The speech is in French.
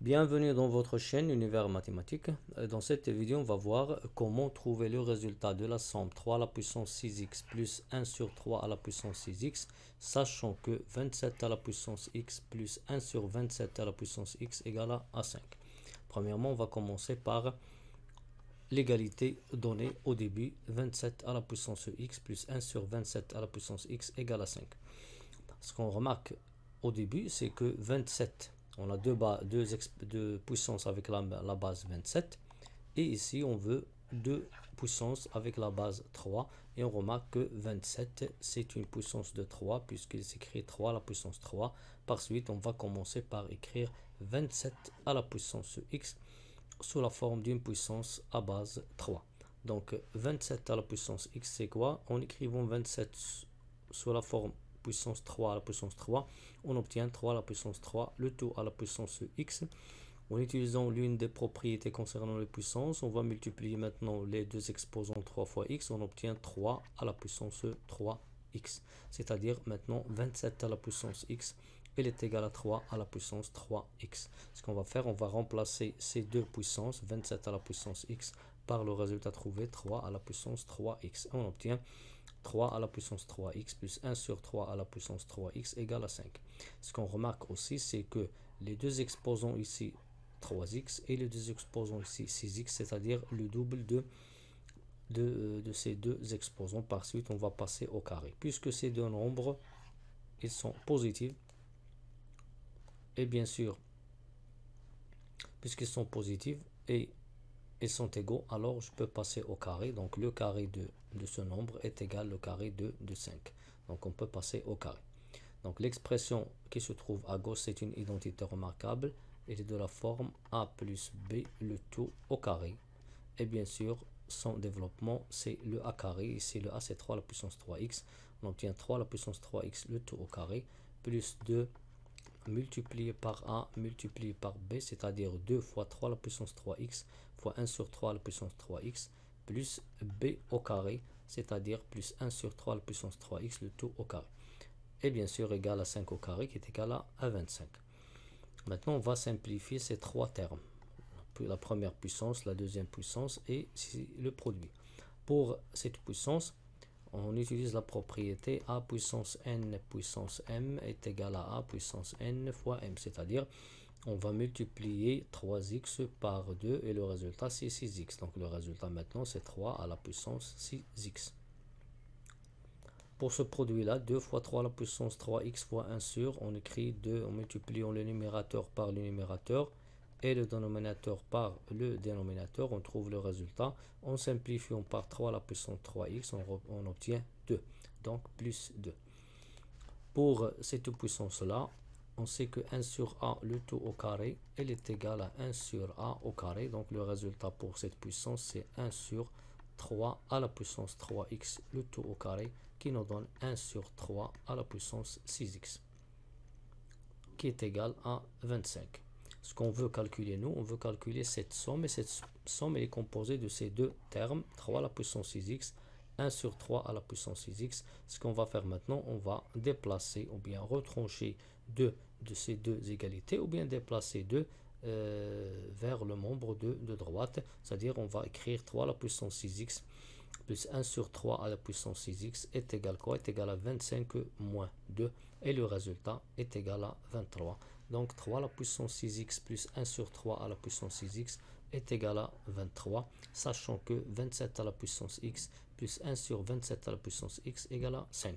Bienvenue dans votre chaîne Univers Mathématique. Dans cette vidéo, on va voir comment trouver le résultat de la somme 3 à la puissance 6x plus 1 sur 3 à la puissance 6x, sachant que 27 à la puissance x plus 1 sur 27 à la puissance x égale à 5. Premièrement, on va commencer par l'égalité donnée au début, 27 à la puissance x plus 1 sur 27 à la puissance x égale à 5. Ce qu'on remarque au début, c'est que 27, on a deux puissances avec la base 27. Et ici, on veut deux puissances avec la base 3. Et on remarque que 27, c'est une puissance de 3, puisqu'il s'écrit 3 à la puissance 3. Par suite, on va commencer par écrire 27 à la puissance x sous la forme d'une puissance à base 3. Donc, 27 à la puissance x, c'est quoi? En écrivant 27 sous la forme puissance 3 à la puissance 3, on obtient 3 à la puissance 3, le tout à la puissance x. En utilisant l'une des propriétés concernant les puissances, on va multiplier maintenant les deux exposants 3 fois x, on obtient 3 à la puissance 3x. C'est-à-dire maintenant 27 à la puissance x, elle est égale à 3 à la puissance 3x. Ce qu'on va faire, on va remplacer ces deux puissances, 27 à la puissance x, par le résultat trouvé 3 à la puissance 3x. On obtient 3 à la puissance 3x plus 1 sur 3 à la puissance 3x égale à 5. Ce qu'on remarque aussi, c'est que les deux exposants ici 3x et les deux exposants ici 6x, c'est-à-dire le double de ces deux exposants. Par suite, on va passer au carré. Puisque ces deux nombres, ils sont positifs, et bien sûr, puisqu'ils sont positifs et ils sont égaux, alors je peux passer au carré. Donc le carré de ce nombre est égal au carré de 5. Donc on peut passer au carré. Donc l'expression qui se trouve à gauche, c'est une identité remarquable. Elle est de la forme a plus b, le tout au carré. Et bien sûr, son développement, c'est le a carré. Ici, le a, c'est 3 à la puissance 3x. On obtient 3 à la puissance 3x, le tout au carré, plus 2 multiplié par a multiplié par b, c'est-à-dire 2 fois 3 à la puissance 3x fois 1 sur 3 à la puissance 3x, plus b au carré, c'est-à-dire plus 1 sur 3 à la puissance 3x, le tout au carré. Et bien sûr, égal à 5 au carré, qui est égal à 25. Maintenant, on va simplifier ces trois termes. La première puissance, la deuxième puissance et le produit. Pour cette puissance, on utilise la propriété a puissance n puissance m est égal à puissance n fois m, c'est-à-dire on va multiplier 3x par 2 et le résultat c'est 6x. Donc le résultat maintenant c'est 3 à la puissance 6x. Pour ce produit-là, 2 fois 3 à la puissance 3x fois 1 sur, on écrit 2 en multipliant le numérateur par le numérateur et le dénominateur par le dénominateur, on trouve le résultat. En simplifiant par 3 à la puissance 3x, on obtient 2, donc plus 2. Pour cette puissance-là, on sait que 1 sur a, le tout au carré, elle est égale à 1 sur a au carré. Donc le résultat pour cette puissance, c'est 1 sur 3 à la puissance 3x, le tout au carré, qui nous donne 1 sur 3 à la puissance 6x, qui est égal à 25. Ce qu'on veut calculer, nous, on veut calculer cette somme, et cette somme elle est composée de ces deux termes, 3 à la puissance 6x, 1 sur 3 à la puissance 6x. Ce qu'on va faire maintenant, on va déplacer ou bien retrancher 2 de ces deux égalités, ou bien déplacer 2 vers le membre de droite, c'est-à-dire on va écrire 3 à la puissance 6x plus 1 sur 3 à la puissance 6x est égal quoi? Est égal à 25 moins 2 et le résultat est égal à 23. Donc 3 à la puissance 6x plus 1 sur 3 à la puissance 6x est égal à 23, sachant que 27 à la puissance x plus 1 sur 27 à la puissance x égale à 5.